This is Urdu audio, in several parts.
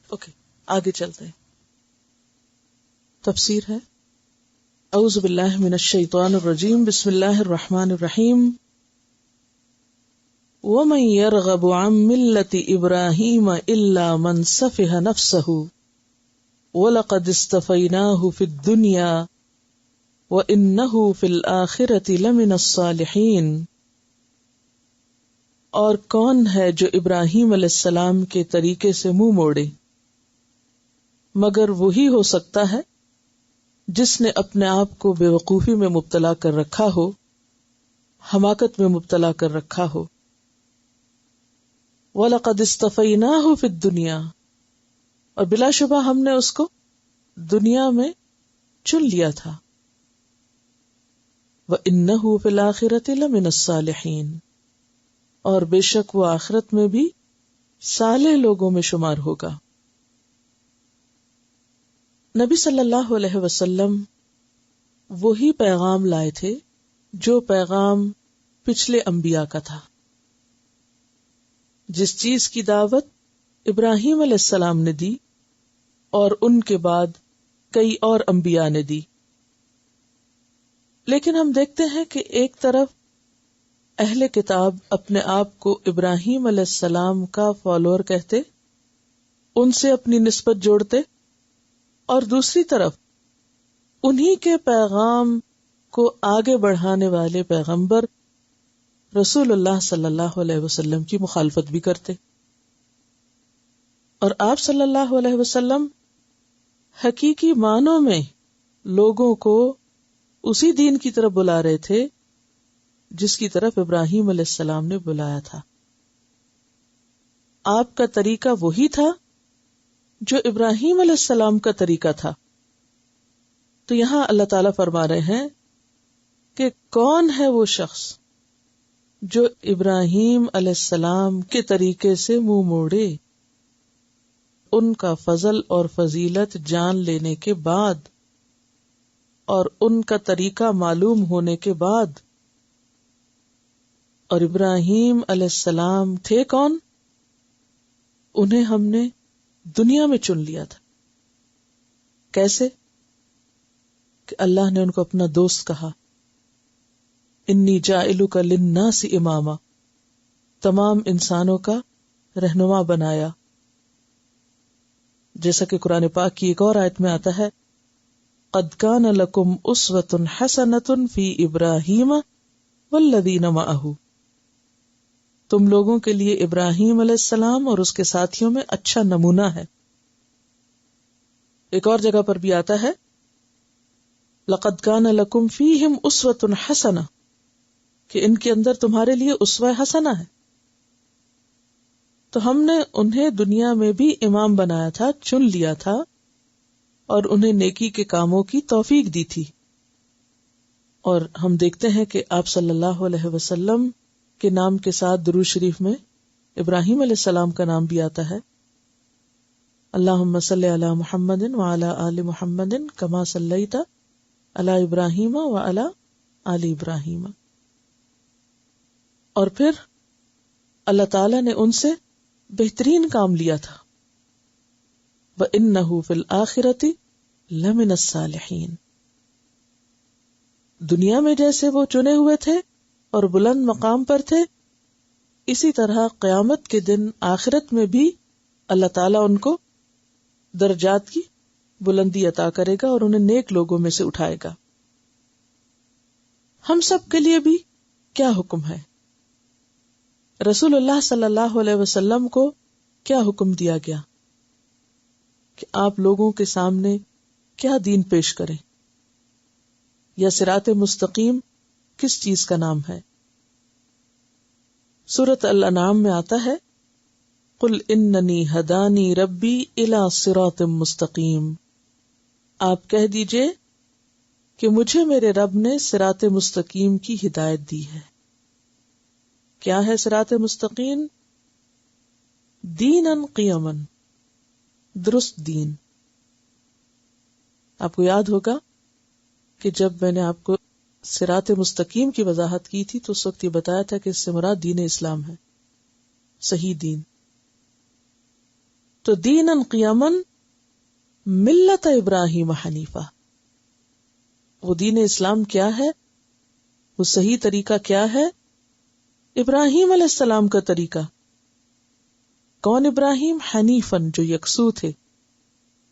اوکے آگے چلتے ہیں. تفسیر ہے. اعوذ باللہ من الشیطان الرجیم بسم اللہ الرحمن الرحیم. وَمَن يَرْغَبُ عَن مِّلَّةِ إِبْرَاهِيمَ إِلَّا مَن سَفِهَ نَفْسَهُ وَلَقَدِ اصْطَفَيْنَاهُ فِي الدُّنْيَا وَإِنَّهُ فِي الْآخِرَةِ لَمِنَ الصَّالِحِينَ. اور کون ہے جو ابراہیم علیہ السلام کے طریقے سے منہ موڑے، مگر وہی ہو سکتا ہے جس نے اپنے آپ کو بے وقوفی میں مبتلا کر رکھا ہو، حماقت میں مبتلا کر رکھا ہو. وَلَقَدِ اصْطَفَيْنَاهُ فِي الدُّنْيَا، اور بلا شبہ ہم نے اس کو دنیا میں چن لیا تھا. وَإِنَّهُ فِي الْآخِرَةِ لَمِنَ الصَّالِحِينَ، اور بے شک وہ آخرت میں بھی صالح لوگوں میں شمار ہوگا. نبی صلی اللہ علیہ وسلم وہی پیغام لائے تھے جو پیغام پچھلے انبیاء کا تھا. جس چیز کی دعوت ابراہیم علیہ السلام نے دی اور ان کے بعد کئی اور انبیاء نے دی. لیکن ہم دیکھتے ہیں کہ ایک طرف اہل کتاب اپنے آپ کو ابراہیم علیہ السلام کا فالوور کہتے، ان سے اپنی نسبت جوڑتے، اور دوسری طرف انہی کے پیغام کو آگے بڑھانے والے پیغمبر رسول اللہ صلی اللہ علیہ وسلم کی مخالفت بھی کرتے. اور آپ صلی اللہ علیہ وسلم حقیقی معنوں میں لوگوں کو اسی دین کی طرف بلا رہے تھے جس کی طرف ابراہیم علیہ السلام نے بلایا تھا. آپ کا طریقہ وہی تھا جو ابراہیم علیہ السلام کا طریقہ تھا. تو یہاں اللہ تعالیٰ فرما رہے ہیں کہ کون ہے وہ شخص جو ابراہیم علیہ السلام کے طریقے سے منہ موڑے، ان کا فضل اور فضیلت جان لینے کے بعد اور ان کا طریقہ معلوم ہونے کے بعد. اور ابراہیم علیہ السلام تھے کون؟ انہیں ہم نے دنیا میں چن لیا تھا. کیسے؟ کہ اللہ نے ان کو اپنا دوست کہا، انی جاعلک للناس اماما، تمام انسانوں کا رہنما بنایا. جیسا کہ قرآن پاک کی ایک اور آیت میں آتا ہے، قد کان لکم اسوۃ حسنۃ فی ابراہیم والذین معہ، تم لوگوں کے لیے ابراہیم علیہ السلام اور اس کے ساتھیوں میں اچھا نمونہ ہے. ایک اور جگہ پر بھی آتا ہے، لقد کان لکم فیہم اسوۃ حسنہ، کہ ان کے اندر تمہارے لیے اسوہ حسنہ ہے. تو ہم نے انہیں دنیا میں بھی امام بنایا تھا، چن لیا تھا، اور انہیں نیکی کے کاموں کی توفیق دی تھی. اور ہم دیکھتے ہیں کہ آپ صلی اللہ علیہ وسلم کے نام کے ساتھ درود شریف میں ابراہیم علیہ السلام کا نام بھی آتا ہے. اللہم صلی علی محمد وعلی آل محمد کما صلیت علی ابراہیم وعلی آل ابراہیم. اور پھر اللہ تعالیٰ نے ان سے بہترین کام لیا تھا، وَإِنَّهُ فِي الْآخِرَةِ لَمِنَ الصَّالِحِينَ. دنیا میں جیسے وہ چنے ہوئے تھے اور بلند مقام پر تھے، اسی طرح قیامت کے دن آخرت میں بھی اللہ تعالیٰ ان کو درجات کی بلندی عطا کرے گا اور انہیں نیک لوگوں میں سے اٹھائے گا. ہم سب کے لیے بھی کیا حکم ہے؟ رسول اللہ صلی اللہ علیہ وسلم کو کیا حکم دیا گیا کہ آپ لوگوں کے سامنے کیا دین پیش کریں، یا صراط مستقیم کس چیز کا نام ہے؟ سورۃ الانعام میں آتا ہے، قل اننی ہدانی ربی الی صراط مستقیم. آپ کہہ دیجئے کہ مجھے میرے رب نے صراط مستقیم کی ہدایت دی ہے. کیا ہے صراط مستقیم؟ دیناً قیماً، درست دین. آپ کو یاد ہوگا کہ جب میں نے آپ کو صراط مستقیم کی وضاحت کی تھی تو اس وقت یہ بتایا تھا کہ اس سے مراد دین اسلام ہے، صحیح دین. تو دینن قیامن ملت ابراہیم حنیفہ، وہ دین اسلام کیا ہے، وہ صحیح طریقہ کیا ہے؟ ابراہیم علیہ السلام کا طریقہ. کون ابراہیم؟ حنیفن، جو یکسو تھے.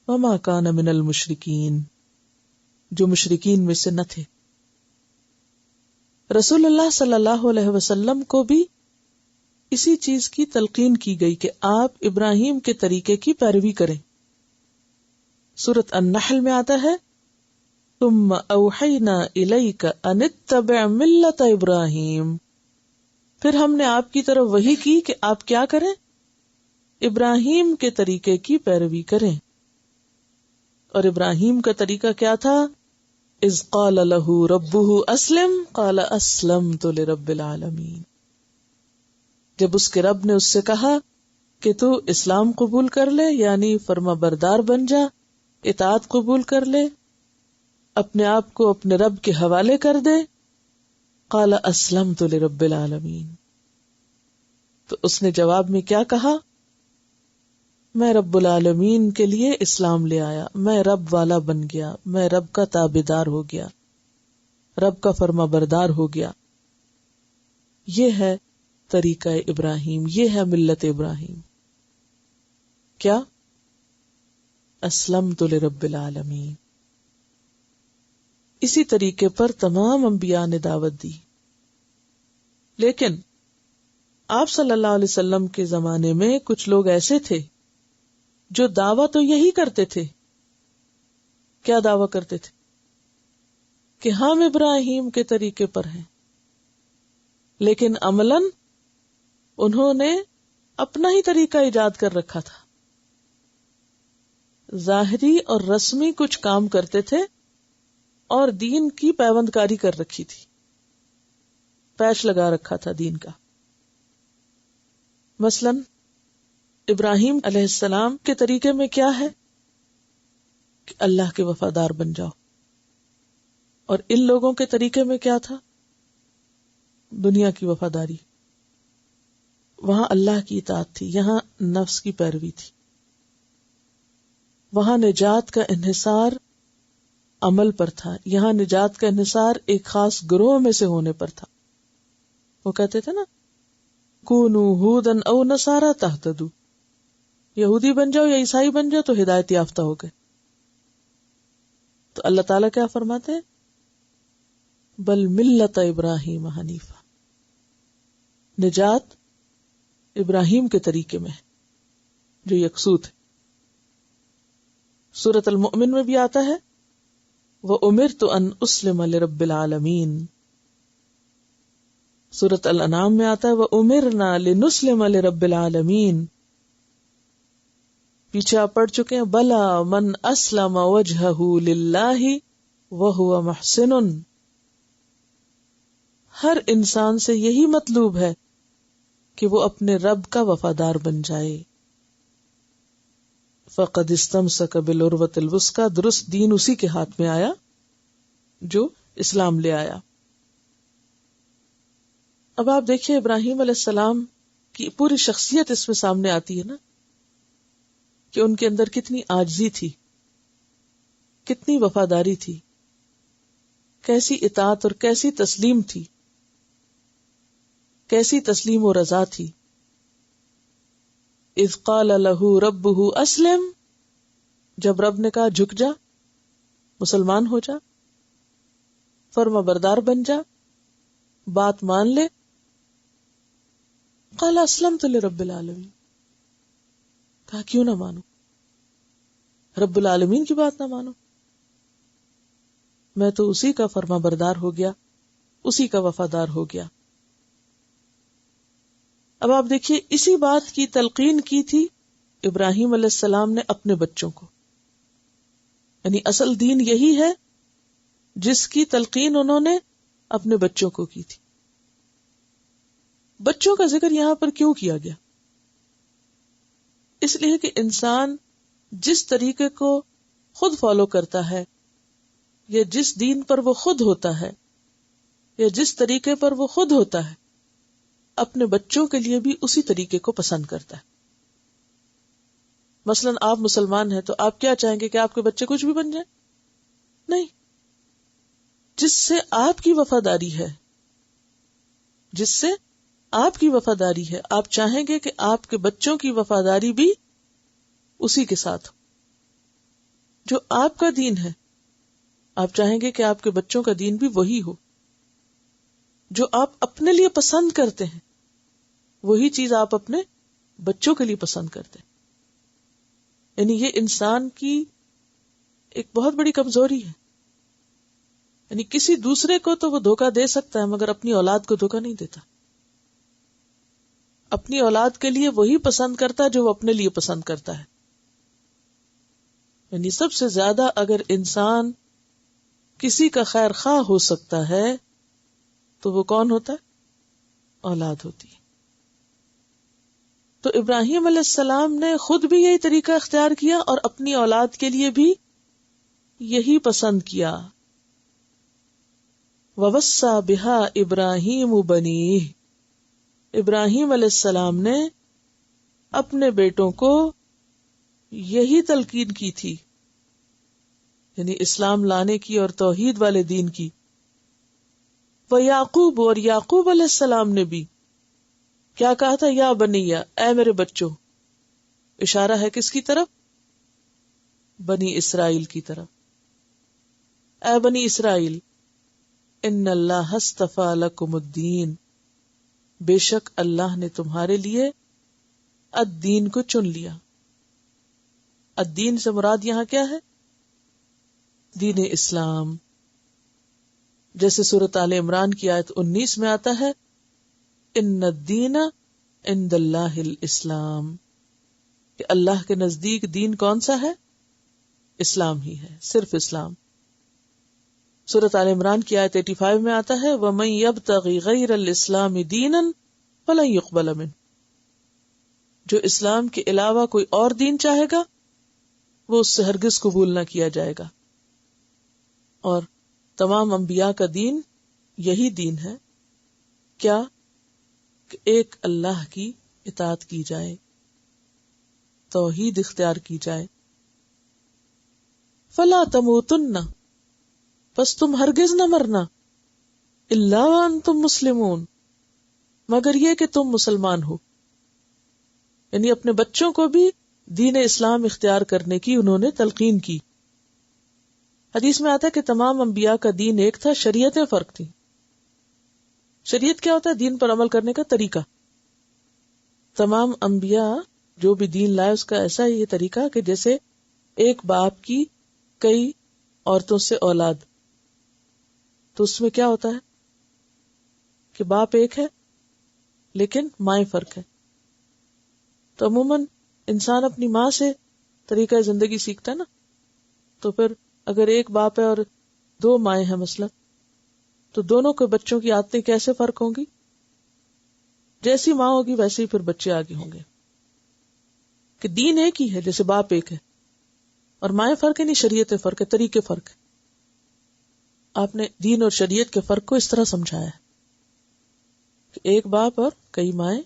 وما کان من المشرکین، جو مشرکین میں سے نہ تھے. رسول اللہ صلی اللہ علیہ وسلم کو بھی اسی چیز کی تلقین کی گئی کہ آپ ابراہیم کے طریقے کی پیروی کریں. سورۃ النحل میں آتا ہے ثم اوحینا الیک ان اتبع ملت ابراہیم، پھر ہم نے آپ کی طرف وحی کی کہ آپ کیا کریں؟ ابراہیم کے طریقے کی پیروی کریں. اور ابراہیم کا طریقہ کیا تھا؟ اذ قال له ربه اسلم قال اسلمت لرب العالمین، جب اس کے رب نے اس سے کہا کہ تو اسلام قبول کر لے، یعنی فرما بردار بن جا، اطاعت قبول کر لے، اپنے آپ کو اپنے رب کے حوالے کر دے. قال اسلمت لرب العالمین، تو اس نے جواب میں کیا کہا؟ میں رب العالمین کے لیے اسلام لے آیا، میں رب والا بن گیا، میں رب کا تابعدار ہو گیا، رب کا فرما بردار ہو گیا. یہ ہے طریقہ ابراہیم، یہ ہے ملت ابراہیم. کیا؟ اسلمت لرب العالمین. اسی طریقے پر تمام انبیاء نے دعوت دی. لیکن آپ صلی اللہ علیہ وسلم کے زمانے میں کچھ لوگ ایسے تھے جو دعویٰ تو یہی کرتے تھے. کیا دعویٰ کرتے تھے؟ کہ ہم ابراہیم کے طریقے پر ہیں، لیکن عملاً انہوں نے اپنا ہی طریقہ ایجاد کر رکھا تھا. ظاہری اور رسمی کچھ کام کرتے تھے اور دین کی پیوند کاری کر رکھی تھی، پیچ لگا رکھا تھا دین کا. مثلاً ابراہیم علیہ السلام کے طریقے میں کیا ہے کہ اللہ کے وفادار بن جاؤ، اور ان لوگوں کے طریقے میں کیا تھا؟ دنیا کی وفاداری. وہاں اللہ کی اطاعت تھی، یہاں نفس کی پیروی تھی. وہاں نجات کا انحصار عمل پر تھا، یہاں نجات کا انحصار ایک خاص گروہ میں سے ہونے پر تھا. وہ کہتے تھے نا کونوا ھودا او نصارا تہتدوا، یہودی بن جاؤ یا عیسائی بن جاؤ تو ہدایت یافتہ ہو گئے. تو اللہ تعالیٰ کیا فرماتے ہیں؟ بل ملت ابراہیم حنیفہ، نجات ابراہیم کے طریقے میں جو یکسو تھے. سورۃ المؤمن میں بھی آتا ہے وَأُمِرْتُ أَنْ أُسْلِمَ لِرَبِّ الْعَالَمِينَ. سورۃ الانعام میں آتا ہے وَأُمِرْنَا لِنُسْلِمَ لِرَبِّ الْعَالَمِينَ. پیچھے آپ پڑھ چکے ہیں بلا من اسلم وجہہ للہ وہو محسن. ہر انسان سے یہی مطلوب ہے کہ وہ اپنے رب کا وفادار بن جائے. فقد استمسک بالعروۃ الوثقی، درست دین اسی کے ہاتھ میں آیا جو اسلام لے آیا. اب آپ دیکھیے ابراہیم علیہ السلام کی پوری شخصیت اس میں سامنے آتی ہے نا، کہ ان کے اندر کتنی عاجزی تھی، کتنی وفاداری تھی، کیسی اطاعت اور کیسی تسلیم تھی، کیسی تسلیم و رضا تھی. اذ قال له ربه اسلم، جب رب نے کہا جھک جا، مسلمان ہو جا، فرما بردار بن جا، بات مان لے. قال اسلمت لرب العالمین، کہا کیوں نہ مانو، رب العالمین کی بات نہ مانو، میں تو اسی کا فرما بردار ہو گیا، اسی کا وفادار ہو گیا. اب آپ دیکھیے اسی بات کی تلقین کی تھی ابراہیم علیہ السلام نے اپنے بچوں کو، یعنی اصل دین یہی ہے جس کی تلقین انہوں نے اپنے بچوں کو کی تھی. بچوں کا ذکر یہاں پر کیوں کیا گیا؟ اس لیے کہ انسان جس طریقے کو خود فالو کرتا ہے یا جس دین پر وہ خود ہوتا ہے یا جس طریقے پر وہ خود ہوتا ہے، اپنے بچوں کے لیے بھی اسی طریقے کو پسند کرتا ہے. مثلاً آپ مسلمان ہیں تو آپ کیا چاہیں گے کہ آپ کے بچے کچھ بھی بن جائیں؟ نہیں. جس سے آپ کی وفاداری ہے، جس سے آپ کی وفاداری ہے، آپ چاہیں گے کہ آپ کے بچوں کی وفاداری بھی اسی کے ساتھ ہو. جو آپ کا دین ہے آپ چاہیں گے کہ آپ کے بچوں کا دین بھی وہی ہو. جو آپ اپنے لیے پسند کرتے ہیں وہی چیز آپ اپنے بچوں کے لیے پسند کرتے ہیں. یعنی یہ انسان کی ایک بہت بڑی کمزوری ہے. یعنی کسی دوسرے کو تو وہ دھوکہ دے سکتا ہے مگر اپنی اولاد کو دھوکہ نہیں دیتا. اپنی اولاد کے لیے وہی پسند کرتا ہے جو وہ اپنے لیے پسند کرتا ہے. یعنی سب سے زیادہ اگر انسان کسی کا خیر خواہ ہو سکتا ہے تو وہ کون ہوتا ہے؟ اولاد ہوتی ہے. تو ابراہیم علیہ السلام نے خود بھی یہی طریقہ اختیار کیا اور اپنی اولاد کے لیے بھی یہی پسند کیا. وَوَصَّى بِهَا إِبْرَاهِيمُ بَنِيهِ، ابراہیم علیہ السلام نے اپنے بیٹوں کو یہی تلقین کی تھی، یعنی اسلام لانے کی اور توحید والے دین کی. وَيَعْقُوبُ، اور یعقوب علیہ السلام نے بھی کیا کہا تھا؟ یا بنیا، اے میرے بچوں. اشارہ ہے کس کی طرف؟ بنی اسرائیل کی طرف. اے بنی اسرائیل، ان اللہ اصطفیٰ لکم الدین، بے شک اللہ نے تمہارے لیے الدین کو چن لیا. الدین سے مراد یہاں کیا ہے؟ دین اسلام. جیسے سورۃ آل عمران کی آیت 19 میں آتا ہے ان الدین عند اللہ الاسلام، کہ اللہ کے نزدیک دین کون سا ہے؟ اسلام ہی ہے، صرف اسلام. سورۃ آل عمران کی آیت 85 میں آتا ہے وَمَن يَبْتَغِ غَيْرَ الْإِسْلَامِ دِينًا فَلَن يُقْبَلَ مِنْهُ، جو اسلام کے علاوہ کوئی اور دین چاہے گا وہ اس سے ہرگز قبول نہ کیا جائے گا. اور تمام انبیاء کا دین یہی دین ہے، کیا؟ کہ ایک اللہ کی اطاعت کی جائے، توحید اختیار کی جائے. فَلَا تَمُوتُنَّ، بس تم ہرگز نہ مرنا، الا وانتم مسلمون، مگر یہ کہ تم مسلمان ہو. یعنی اپنے بچوں کو بھی دین اسلام اختیار کرنے کی انہوں نے تلقین کی. حدیث میں آتا ہے کہ تمام انبیاء کا دین ایک تھا، شریعتیں فرق تھیں. شریعت کیا ہوتا ہے؟ دین پر عمل کرنے کا طریقہ. تمام انبیاء جو بھی دین لائے اس کا ایسا ہی یہ طریقہ کہ جیسے ایک باپ کی کئی عورتوں سے اولاد، تو اس میں کیا ہوتا ہے کہ باپ ایک ہے لیکن مائیں فرق ہے. تو عموماً انسان اپنی ماں سے طریقہ زندگی سیکھتا ہے نا. تو پھر اگر ایک باپ ہے اور دو مائیں ہیں مثلا، تو دونوں کے بچوں کی عادتیں کیسے فرق ہوں گی؟ جیسی ماں ہوگی ویسے ہی پھر بچے آگے ہوں گے. کہ دین ایک ہی ہے، جیسے باپ ایک ہے اور مائیں فرق ہے، نہیں شریعتیں فرق ہے، طریقے فرق ہے. آپ نے دین اور شریعت کے فرق کو اس طرح سمجھایا ہے کہ ایک باپ اور کئی مائیں،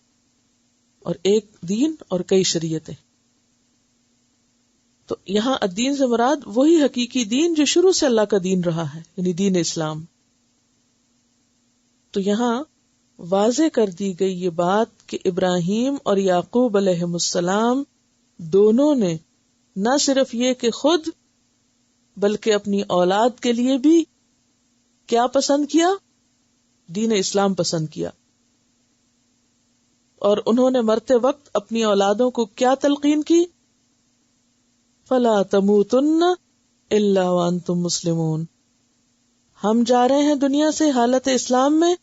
اور ایک دین اور کئی شریعتیں. تو یہاں الدین سے مراد وہی حقیقی دین جو شروع سے اللہ کا دین رہا ہے، یعنی دین اسلام. تو یہاں واضح کر دی گئی یہ بات کہ ابراہیم اور یعقوب علیہ السلام دونوں نے نہ صرف یہ کہ خود بلکہ اپنی اولاد کے لیے بھی کیا پسند کیا؟ دین اسلام پسند کیا. اور انہوں نے مرتے وقت اپنی اولادوں کو کیا تلقین کی؟ فَلَا تَمُوتُنَّ إِلَّا وَأَنْتُمْ مُسْلِمُونَ، ہم جا رہے ہیں دنیا سے حالت اسلام میں،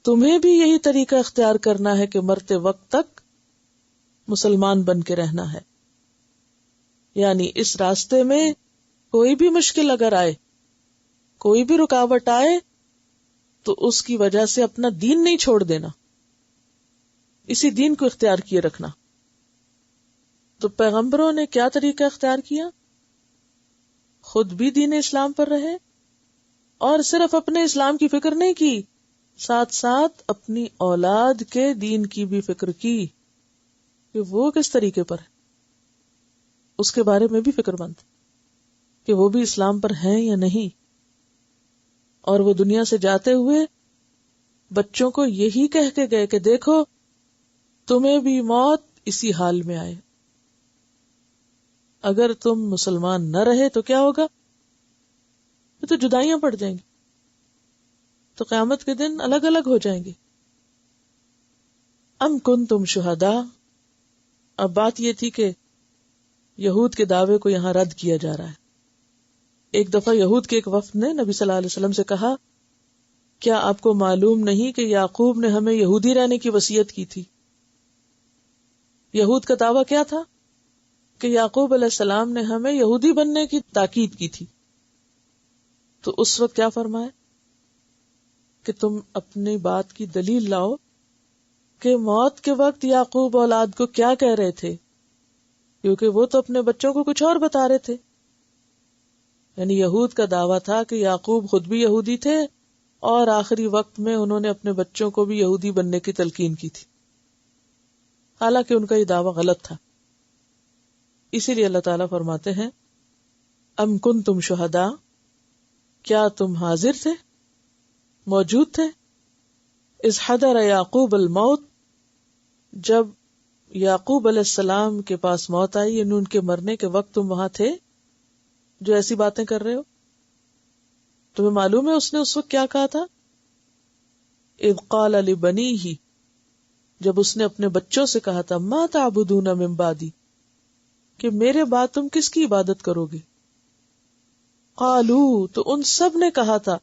تمہیں بھی یہی طریقہ اختیار کرنا ہے کہ مرتے وقت تک مسلمان بن کے رہنا ہے. یعنی اس راستے میں کوئی بھی مشکل اگر آئے، کوئی بھی رکاوٹ آئے، تو اس کی وجہ سے اپنا دین نہیں چھوڑ دینا، اسی دین کو اختیار کیے رکھنا. تو پیغمبروں نے کیا طریقہ اختیار کیا؟ خود بھی دین اسلام پر رہے اور صرف اپنے اسلام کی فکر نہیں کی، ساتھ ساتھ اپنی اولاد کے دین کی بھی فکر کی کہ وہ کس طریقے پر ہے. اس کے بارے میں بھی فکر مند کہ وہ بھی اسلام پر ہیں یا نہیں. اور وہ دنیا سے جاتے ہوئے بچوں کو یہی کہہ کے گئے کہ دیکھو تمہیں بھی موت اسی حال میں آئے. اگر تم مسلمان نہ رہے تو کیا ہوگا؟ تو جدائیاں پڑ جائیں گی، تو قیامت کے دن الگ الگ ہو جائیں گے. ام کنتم شہداء. اب بات یہ تھی کہ یہود کے دعوے کو یہاں رد کیا جا رہا ہے. ایک دفعہ یہود کے ایک وفد نے نبی صلی اللہ علیہ وسلم سے کہا کیا آپ کو معلوم نہیں کہ یعقوب نے ہمیں یہودی رہنے کی وصیت کی تھی؟ یہود کا دعویٰ کیا تھا کہ یعقوب علیہ السلام نے ہمیں یہودی بننے کی تاکید کی تھی. تو اس وقت کیا فرمایا کہ تم اپنی بات کی دلیل لاؤ کہ موت کے وقت یعقوب اولاد کو کیا کہہ رہے تھے، کیونکہ وہ تو اپنے بچوں کو کچھ اور بتا رہے تھے. یعنی یہود کا دعویٰ تھا کہ یعقوب خود بھی یہودی تھے اور آخری وقت میں انہوں نے اپنے بچوں کو بھی یہودی بننے کی تلقین کی تھی، حالانکہ ان کا یہ دعویٰ غلط تھا. اسی لیے اللہ تعالیٰ فرماتے ہیں ام کنتم شہداء، کیا تم حاضر تھے، موجود تھے، اذ حضر یعقوب الموت، جب یعقوب علیہ السلام کے پاس موت آئی، یعنی ان کے مرنے کے وقت تم وہاں تھے جو ایسی باتیں کر رہے ہو. تمہیں معلوم ہے اس نے اس وقت کیا کہا تھا؟ اذ قال لبنیہ، جب اس نے اپنے بچوں سے کہا تھا ما تعبدون من بعدی، کہ میرے بعد تم کس کی عبادت کرو گے. قالوا، تو ان سب نے کہا تھا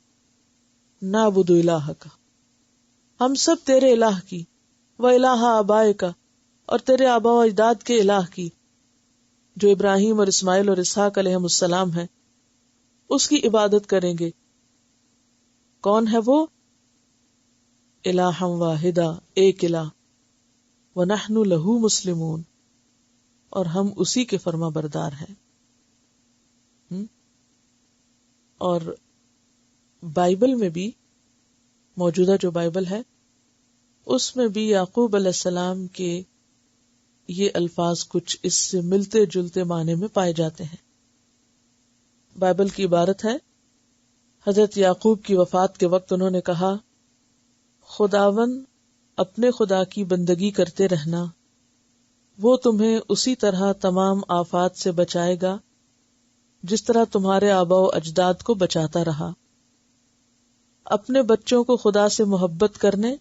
نعبد الہک، ہم سب تیرے الہ کی، و الہ آبائک، اور تیرے آباء و اجداد کے الہ کی جو ابراہیم اور اسماعیل اور اسحاق علیہم السلام ہیں، اس کی عبادت کریں گے. کون ہے وہ؟ الہا واحدہ، ایک الہ، وَنَحْنُ لَهُ مُسْلِمُونَ، اور ہم اسی کے فرما بردار ہیں. اور بائبل میں بھی، موجودہ جو بائبل ہے اس میں بھی یعقوب علیہ السلام کے یہ الفاظ کچھ اس سے ملتے جلتے معنی میں پائے جاتے ہیں. بائبل کی عبارت ہے حضرت یعقوب کی وفات کے وقت انہوں نے کہا خداوند اپنے خدا کی بندگی کرتے رہنا، وہ تمہیں اسی طرح تمام آفات سے بچائے گا جس طرح تمہارے آباء و اجداد کو بچاتا رہا. اپنے بچوں کو خدا سے محبت کرنے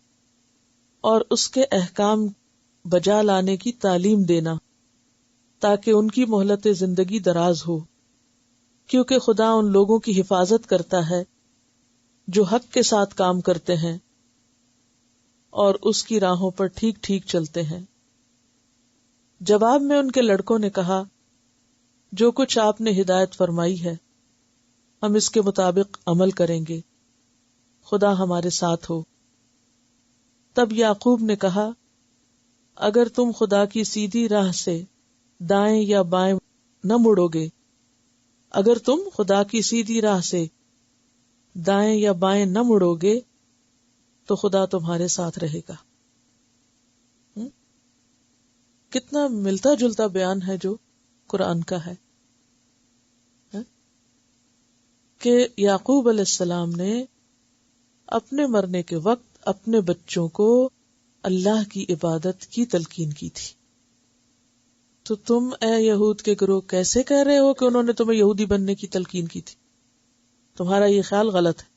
اور اس کے احکام بجا لانے کی تعلیم دینا تاکہ ان کی مہلت زندگی دراز ہو، کیونکہ خدا ان لوگوں کی حفاظت کرتا ہے جو حق کے ساتھ کام کرتے ہیں اور اس کی راہوں پر ٹھیک ٹھیک چلتے ہیں. جواب میں ان کے لڑکوں نے کہا جو کچھ آپ نے ہدایت فرمائی ہے ہم اس کے مطابق عمل کریں گے، خدا ہمارے ساتھ ہو. تب یعقوب نے کہا اگر تم خدا کی سیدھی راہ سے دائیں یا بائیں نہ مڑو گے، اگر تم خدا کی سیدھی راہ سے دائیں یا بائیں نہ مڑو گے تو خدا تمہارے ساتھ رہے گا. کتنا ملتا جلتا بیان ہے جو قرآن کا ہے کہ یعقوب علیہ السلام نے اپنے مرنے کے وقت اپنے بچوں کو اللہ کی عبادت کی تلقین کی تھی. تو تم اے یہود کے گروہ کیسے کہہ رہے ہو کہ انہوں نے تمہیں یہودی بننے کی تلقین کی تھی؟ تمہارا یہ خیال غلط ہے.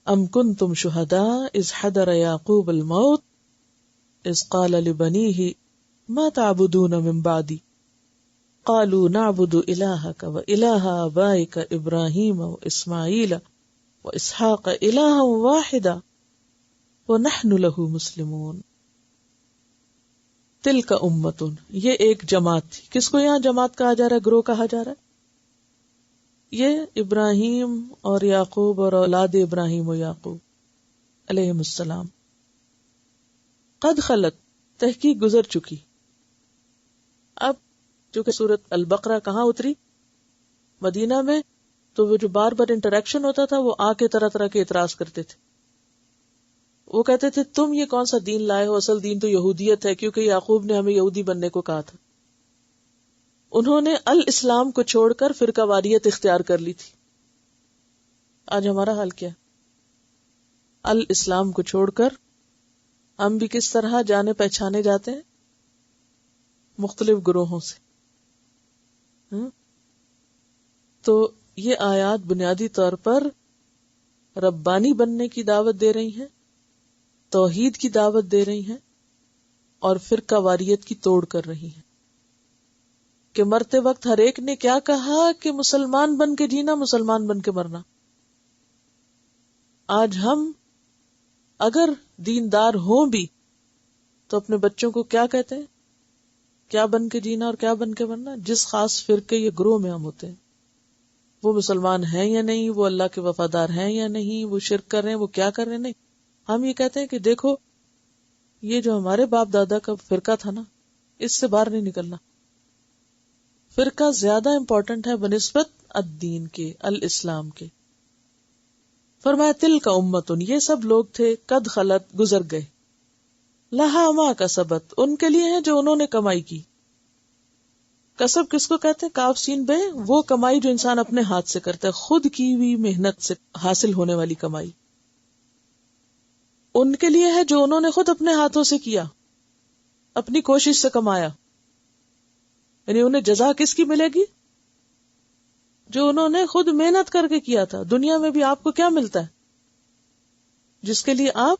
ام کنتم شہداء اذ حضر یعقوب الموت اذ قال لبنیہ ما تعبدون من بعدی قالوا نعبد الہک و الہ آبائک ابراہیم و اسماعیل و اسحاق الہا واحدا ونحن لہ مسلمون. تلک امۃ، یہ ایک جماعت تھی. کس کو یہاں جماعت کہا جا رہا ہے، گروہ کہا جا رہا ہے؟ یہ ابراہیم اور یعقوب اور اولاد ابراہیم و یعقوب علیہم السلام. قد خلت، تحقیق گزر چکی. اب چونکہ سورۃ البقرہ کہاں اتری؟ مدینہ میں، تو وہ جو بار بار انٹریکشن ہوتا تھا وہ آ کے طرح طرح کے اعتراض کرتے تھے. وہ کہتے تھے تم یہ کون سا دین لائے ہو، اصل دین تو یہودیت ہے، کیونکہ یعقوب نے ہمیں یہودی بننے کو کہا تھا. انہوں نے الاسلام کو چھوڑ کر فرقہ واریت اختیار کر لی تھی. آج ہمارا حال کیا؟ الاسلام کو چھوڑ کر ہم بھی کس طرح جانے پہچانے جاتے ہیں؟ مختلف گروہوں سے. تو یہ آیات بنیادی طور پر ربانی بننے کی دعوت دے رہی ہیں، توحید کی دعوت دے رہی ہیں، اور فرقہ واریت کی توڑ کر رہی ہیں. کہ مرتے وقت ہر ایک نے کیا کہا کہ مسلمان بن کے جینا، مسلمان بن کے مرنا. آج ہم اگر دیندار ہوں بھی تو اپنے بچوں کو کیا کہتے ہیں؟ کیا بن کے جینا اور کیا بن کے مرنا؟ جس خاص فرقے یا گروہ میں ہم ہوتے ہیں، وہ مسلمان ہیں یا نہیں، وہ اللہ کے وفادار ہیں یا نہیں، وہ شرک کر رہے ہیں، وہ کیا کر رہے ہیں. نہیں، ہم یہ کہتے ہیں کہ دیکھو یہ جو ہمارے باپ دادا کا فرقہ تھا نا، اس سے باہر نہیں نکلنا. فرقہ زیادہ امپورٹنٹ ہے بنسبت الدین کے، الاسلام کے. فرمایا تل کا امتن، یہ سب لوگ تھے، قد خلت، گزر گئے، لہا ما کسبت، ان کے لیے ہیں جو انہوں نے کمائی کی. کسب کس کو کہتے ہیں؟ کاف سین بے، وہ کمائی جو انسان اپنے ہاتھ سے کرتا ہے، خود کی ہوئی محنت سے حاصل ہونے والی کمائی. ان کے لیے ہے جو انہوں نے خود اپنے ہاتھوں سے کیا، اپنی کوشش سے کمایا. یعنی انہیں جزا کس کی ملے گی؟ جو انہوں نے خود محنت کر کے کیا تھا. دنیا میں بھی آپ کو کیا ملتا ہے؟ جس کے لیے آپ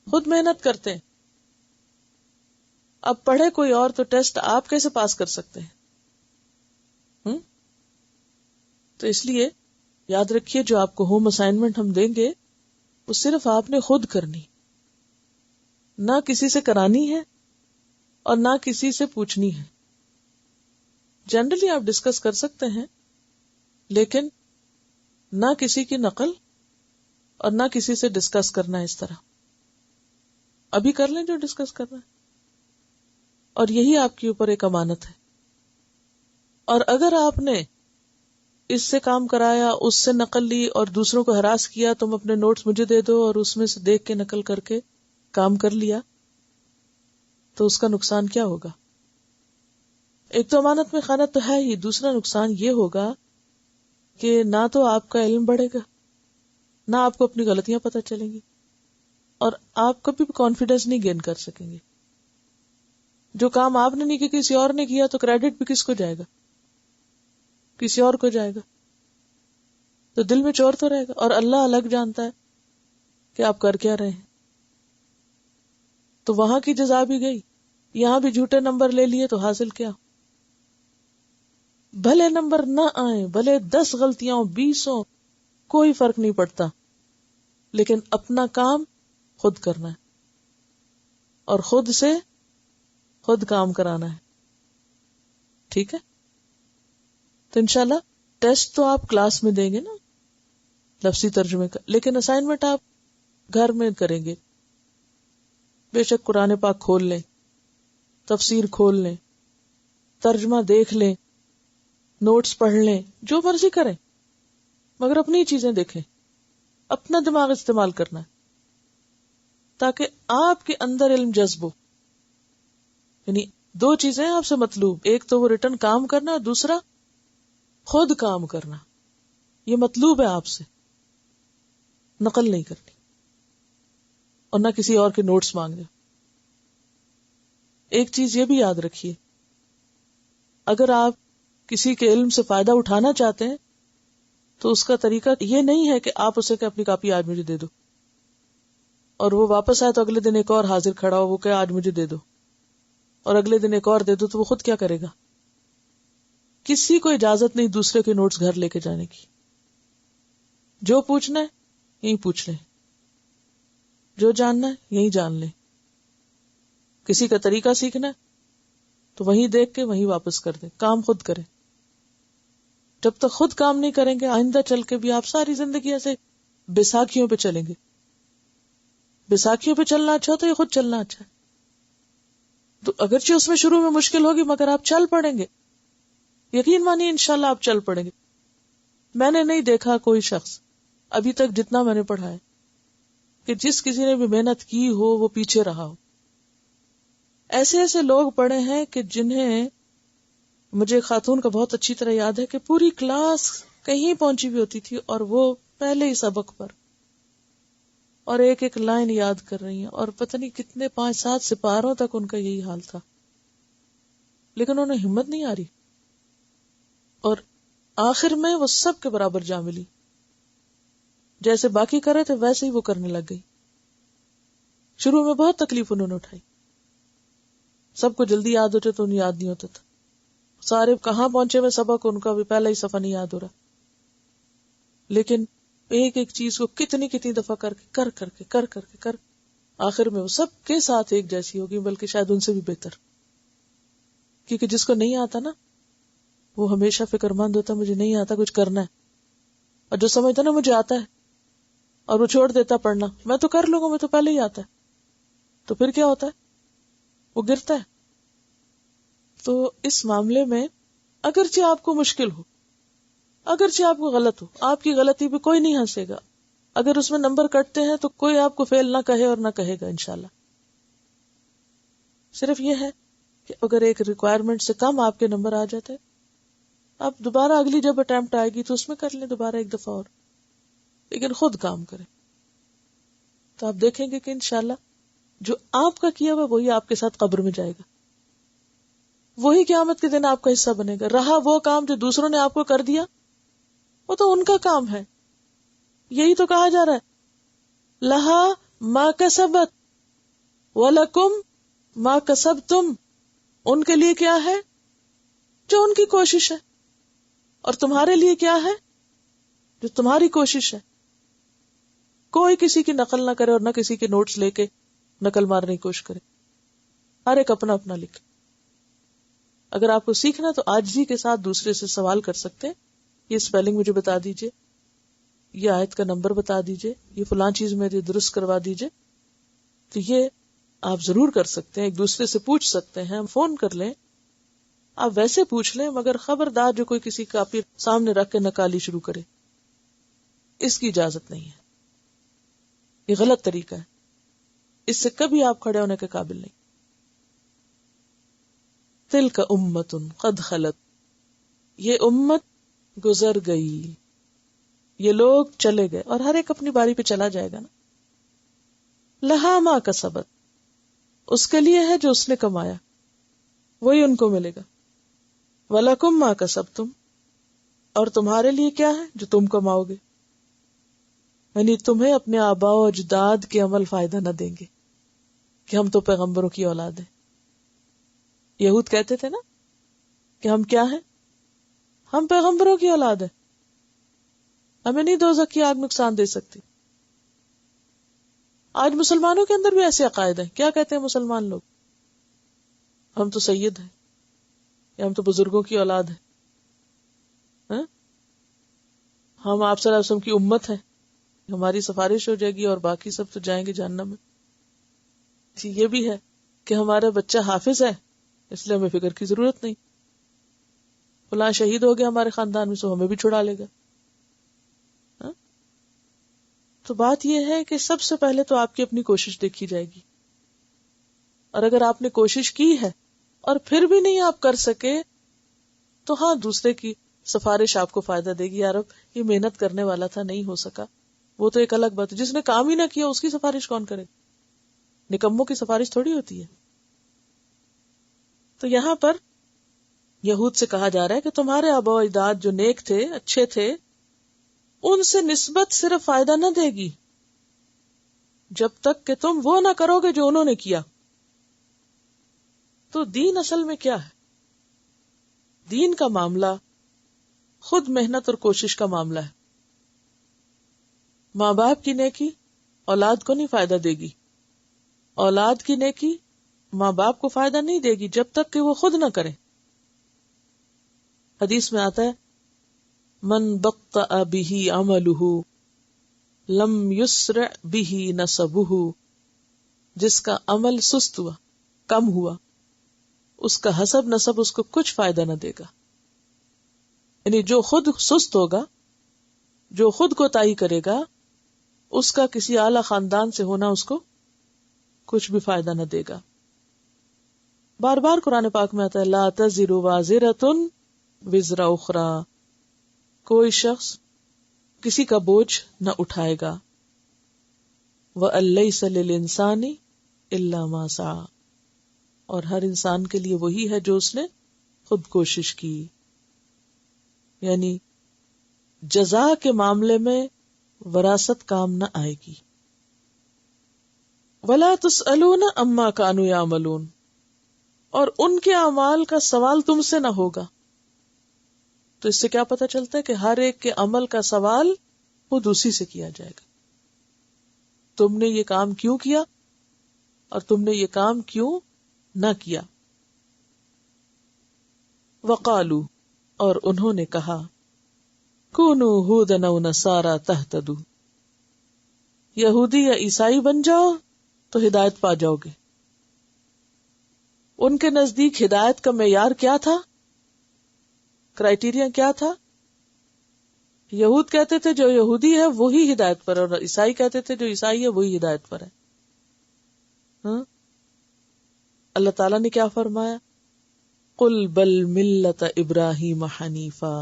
خود محنت کرتے ہیں. اب پڑھے کوئی اور تو ٹیسٹ آپ کیسے پاس کر سکتے ہیں؟ تو اس لیے یاد رکھیے، جو آپ کو ہوم اسائنمنٹ ہم دیں گے وہ صرف آپ نے خود کرنی، نہ کسی سے کرانی ہے اور نہ کسی سے پوچھنی ہے. جنرلی آپ ڈسکس کر سکتے ہیں، لیکن نہ کسی کی نقل اور نہ کسی سے ڈسکس کرنا. اس طرح ابھی کر لیں جو ڈسکس کرنا ہے، اور یہی آپ کے اوپر ایک امانت ہے. اور اگر آپ نے اس سے کام کرایا، اس سے نقل لی اور دوسروں کو ہراس کیا، تم اپنے نوٹس مجھے دے دو، اور اس میں سے دیکھ کے نقل کر کے کام کر لیا، تو اس کا نقصان کیا ہوگا؟ ایک تو امانت میں خیانت تو ہے ہی، دوسرا نقصان یہ ہوگا کہ نہ تو آپ کا علم بڑھے گا، نہ آپ کو اپنی غلطیاں پتہ چلیں گی، اور آپ کبھی بھی کانفیڈنس نہیں گین کر سکیں گے. جو کام آپ نے نہیں کیا کسی اور نے کیا، تو کریڈٹ بھی کس کو جائے گا؟ کسی اور کو جائے گا. تو دل میں چور تو رہے گا، اور اللہ الگ جانتا ہے کہ آپ کر کیا رہے ہیں. تو وہاں کی جزا بھی گئی، یہاں بھی جھوٹے نمبر لے لیے تو حاصل کیا؟ بھلے نمبر نہ آئیں، بھلے 10 غلطیاں 20 ہوں، کوئی فرق نہیں پڑتا، لیکن اپنا کام خود کرنا ہے اور خود سے خود کام کرانا ہے. ٹھیک ہے؟ تو انشاءاللہ ٹیسٹ تو آپ کلاس میں دیں گے نا لفظی ترجمے کا، لیکن اسائنمنٹ آپ گھر میں کریں گے. بے شک قرآن پاک کھول لیں، تفسیر کھول لیں، ترجمہ دیکھ لیں، نوٹس پڑھ لیں، جو مرضی کریں، مگر اپنی چیزیں دیکھیں، اپنا دماغ استعمال کرنا ہے تاکہ آپ کے اندر علم جذب ہو. یعنی 2 چیزیں آپ سے مطلوب، ایک تو وہ ریٹن کام کرنا، اور دوسرا خود کام کرنا. یہ مطلوب ہے آپ سے، نقل نہیں کرنی اور نہ کسی اور کے نوٹس مانگنے. ایک چیز یہ بھی یاد رکھیے، اگر آپ کسی کے علم سے فائدہ اٹھانا چاہتے ہیں تو اس کا طریقہ یہ نہیں ہے کہ آپ اسے کہ اپنی کاپی آج مجھے دے دو، اور وہ واپس آئے تو اگلے دن ایک اور حاضر کھڑا ہو، وہ کہ آج مجھے دے دو، اور اگلے دن ایک اور دے دو، تو وہ خود کیا کرے گا؟ کسی کو اجازت نہیں دوسرے کے نوٹس گھر لے کے جانے کی. جو پوچھنا ہے یہیں پوچھ لیں، جو جاننا ہے یہیں جان لیں. کسی کا طریقہ سیکھنا ہے تو وہیں دیکھ کے وہیں واپس کر دیں، کام خود کریں. جب تک خود کام نہیں کریں گے، آئندہ چل کے بھی آپ ساری زندگی ایسے بیساکھیوں پہ چلیں گے. بیساکھیوں پہ چلنا اچھا تو یہ خود چلنا اچھا ہے. تو اگرچہ اس میں شروع میں مشکل ہوگی، مگر آپ چل پڑیں گے، یقین مانیے انشاءاللہ آپ چل پڑیں گے. میں نے نہیں دیکھا کوئی شخص ابھی تک جتنا میں نے پڑھا ہے کہ جس کسی نے بھی محنت کی ہو وہ پیچھے رہا ہو. ایسے ایسے لوگ پڑھے ہیں کہ جنہیں مجھے ایک خاتون کا بہت اچھی طرح یاد ہے کہ پوری کلاس کہیں پہنچی بھی ہوتی تھی اور وہ پہلے ہی سبق پر اور ایک ایک لائن یاد کر رہی ہیں، اور پتہ نہیں کتنے 5-7 سپاروں تک ان کا یہی حال تھا، لیکن انہیں ہمت نہیں آ رہی، اور آخر میں وہ سب کے برابر جا ملی، جیسے باقی کر رہے تھے ویسے ہی وہ کرنے لگ گئی۔ شروع میں بہت تکلیف انہوں نے اٹھائی، سب کو جلدی یاد ہوتے تو انہیں یاد نہیں ہوتا تھا، سارے کہاں پہنچے ہوئے سبق، ان کا بھی پہلا ہی صفحہ نہیں یاد ہو رہا، لیکن ایک ایک چیز کو کتنی دفعہ کر آخر میں وہ سب کے ساتھ ایک جیسی ہوگی، بلکہ شاید ان سے بھی بہتر، کیونکہ جس کو نہیں آتا نا وہ ہمیشہ فکر مند ہوتا ہے مجھے نہیں آتا، کچھ کرنا ہے، اور جو سمجھتا نا مجھے آتا ہے اور وہ چھوڑ دیتا پڑھنا، میں تو کر لوں گا، میں تو پہلے ہی آتا ہے، تو پھر کیا ہوتا ہے، وہ گرتا ہے۔ تو اس معاملے میں اگرچہ آپ کو مشکل ہو، اگرچہ آپ کو غلط ہو، آپ کی غلطی پہ کوئی نہیں ہنسے گا، اگر اس میں نمبر کٹتے ہیں تو کوئی آپ کو فیل نہ کہے اور نہ کہے گا انشاءاللہ۔ صرف یہ ہے کہ اگر ایک ریکوائرمنٹ سے کم آپ کے نمبر آ جاتے، آپ دوبارہ اگلی جب اٹیمپٹ آئے گی تو اس میں کر لیں دوبارہ ایک دفعہ اور، لیکن خود کام کریں، تو آپ دیکھیں گے کہ انشاءاللہ جو آپ کا کیا ہوا وہی آپ کے ساتھ قبر میں جائے گا، وہی قیامت کے دن آپ کا حصہ بنے گا۔ رہا وہ کام جو دوسروں نے آپ کو کر دیا، وہ تو ان کا کام ہے، یہی تو کہا جا رہا ہے لہا ما کسبت وَلَكُمْ ما کسبتم، ان کے لیے کیا ہے جو ان کی کوشش ہے، اور تمہارے لیے کیا ہے جو تمہاری کوشش ہے۔ کوئی کسی کی نقل نہ کرے اور نہ کسی کے نوٹس لے کے نقل مارنے کی کوشش کرے، ہر ایک اپنا اپنا لکھے۔ اگر آپ کو سیکھنا تو عاجزی کے ساتھ دوسرے سے سوال کر سکتے ہیں، یہ اسپیلنگ مجھے بتا دیجئے، یہ آیت کا نمبر بتا دیجئے، یہ فلاں چیز میری درست کروا دیجئے، تو یہ آپ ضرور کر سکتے ہیں، ایک دوسرے سے پوچھ سکتے ہیں، فون کر لیں، آپ ویسے پوچھ لیں، مگر خبردار جو کوئی کسی کاپی سامنے رکھ کے نکالی شروع کرے، اس کی اجازت نہیں ہے، یہ غلط طریقہ ہے، اس سے کبھی آپ کھڑے ہونے کے قابل نہیں۔ تلک امت قد خلت، یہ امت گزر گئی، یہ لوگ چلے گئے، اور ہر ایک اپنی باری پہ چلا جائے گا نا۔ لہا ما کسبت، اس کے لیے ہے جو اس نے کمایا، وہی ان کو ملے گا۔ وَلَكُمْ مَا كَسَبْتُمْ، اور تمہارے لیے کیا ہے جو تم کماؤ گے، یعنی تمہیں اپنے آباء و اجداد کے عمل فائدہ نہ دیں گے کہ ہم تو پیغمبروں کی اولاد ہیں۔ یہود کہتے تھے نا کہ ہم کیا ہیں، ہم پیغمبروں کی اولاد ہیں، ہمیں نہیں دوزخ کی آگ نقصان دے سکتی۔ آج مسلمانوں کے اندر بھی ایسے عقائد ہیں، کیا کہتے ہیں مسلمان لوگ، ہم تو سید ہیں، یا ہم تو بزرگوں کی اولاد ہیں، ہم آپ صلی اللہ علیہ وسلم کی امت ہیں، ہماری سفارش ہو جائے گی اور باقی سب تو جائیں گے جہنم میں۔ جی یہ بھی ہے کہ ہمارا بچہ حافظ ہے اس لیے ہمیں فکر کی ضرورت نہیں، فلاں شہید ہو گیا ہمارے خاندان میں سو ہمیں بھی چھڑا لے گا۔ تو بات یہ ہے کہ سب سے پہلے تو آپ کی اپنی کوشش دیکھی جائے گی، اور اگر آپ نے کوشش کی ہے اور پھر بھی نہیں آپ کر سکے تو ہاں دوسرے کی سفارش آپ کو فائدہ دے گی، یار اب یہ محنت کرنے والا تھا نہیں ہو سکا، وہ تو ایک الگ بات ہے، جس نے کام ہی نہ کیا اس کی سفارش کون کرے، نکموں کی سفارش تھوڑی ہوتی ہے۔ تو یہاں پر یہود سے کہا جا رہا ہے کہ تمہارے آباء و اجداد جو نیک تھے، اچھے تھے، ان سے نسبت صرف فائدہ نہ دے گی جب تک کہ تم وہ نہ کرو گے جو انہوں نے کیا۔ تو دین اصل میں کیا ہے؟ دین کا معاملہ خود محنت اور کوشش کا معاملہ ہے۔ ماں باپ کی نیکی اولاد کو نہیں فائدہ دے گی، اولاد کی نیکی ماں باپ کو فائدہ نہیں دے گی جب تک کہ وہ خود نہ کریں۔ حدیث میں آتا ہے من بطأ به عمله لم يسرع به نسبه، جس کا عمل سست ہوا، کم ہوا، اس کا حسب نسب اس کو کچھ فائدہ نہ دے گا۔ یعنی جو خود سست ہوگا، جو خود کوتاہی کرے گا، اس کا کسی اعلی خاندان سے ہونا اس کو کچھ بھی فائدہ نہ دے گا۔ بار بار قرآن پاک میں آتا ہے لا تزر وازرۃ وزر اخری، کوئی شخص کسی کا بوجھ نہ اٹھائے گا. وَأَن لَّيْسَ لِلْإِنسَانِ إِلَّا مَا سَعَىٰ، اور ہر انسان کے لیے وہی ہے جو اس نے خود کوشش کی. یعنی جزا کے معاملے میں وراثت کام نہ آئے گی. وَلَا تُسْأَلُونَ عَمَّا كَانُوا يَعْمَلُونَ، اور ان کے اعمال کا سوال تم سے نہ ہوگا. تو اس سے کیا پتہ چلتا ہے کہ ہر ایک کے عمل کا سوال خود اسی سے کیا جائے گا. تم نے یہ کام کیوں کیا اور تم نے یہ کام کیوں نہ کیا. وقالو، اور انہوں نے کہا کونو ہودن او نصارا تہتدو، یہودی یا عیسائی بن جاؤ تو ہدایت پا جاؤ گے. ان کے نزدیک ہدایت کا معیار کیا تھا، کرائیٹیریا کیا تھا؟ یہود کہتے تھے جو یہودی ہے وہی ہدایت پر ہے، اور عیسائی کہتے تھے جو عیسائی ہے وہی ہدایت پر ہے. ہاں؟ اللہ تعالیٰ نے کیا فرمایا؟ قل بل ملت ابراہیم حنیفا،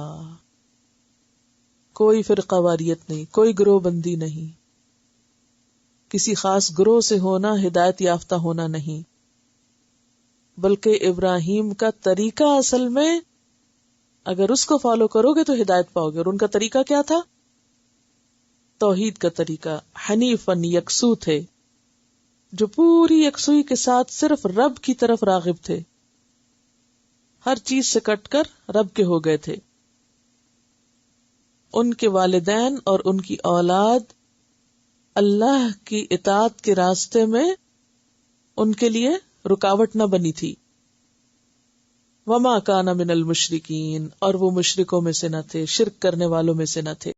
کوئی فرقہ واریت نہیں، کوئی گروہ بندی نہیں، کسی خاص گروہ سے ہونا ہدایت یافتہ ہونا نہیں، بلکہ ابراہیم کا طریقہ اصل میں اگر اس کو فالو کرو گے تو ہدایت پاؤ گے. اور ان کا طریقہ کیا تھا؟ توحید کا طریقہ. حنیفن، یکسو تھے، جو پوری یکسوئی کے ساتھ صرف رب کی طرف راغب تھے، ہر چیز سے کٹ کر رب کے ہو گئے تھے. ان کے والدین اور ان کی اولاد اللہ کی اطاعت کے راستے میں ان کے لیے رکاوٹ نہ بنی تھی. وما کان من المشرکین، اور وہ مشرکوں میں سے نہ تھے، شرک کرنے والوں میں سے نہ تھے.